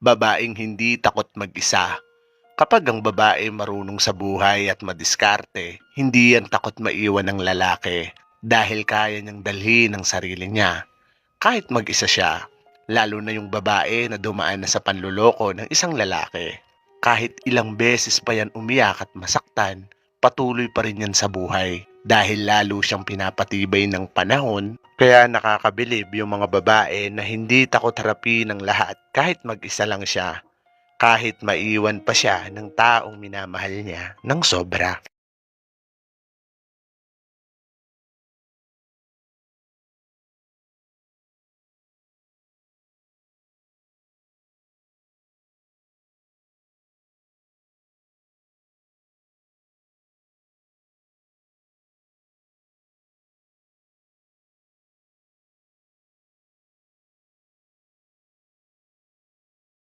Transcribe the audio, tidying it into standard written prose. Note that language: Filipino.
Babaeng hindi takot mag-isa. Kapag ang babae marunong sa buhay at madiskarte, hindi yan takot maiwan ng lalaki dahil kaya niyang dalhin ang sarili niya. Kahit mag-isa siya, lalo na yung babae na dumaan na sa panluloko ng isang lalaki. Kahit ilang beses pa yan umiyak at masaktan, patuloy pa rin yan sa buhay dahil lalo siyang pinapatibay ng panahon. Kaya nakakabilib yung mga babae na hindi takot harapin ng lahat kahit mag-isa lang siya, kahit maiwan pa siya ng taong minamahal niya ng sobra.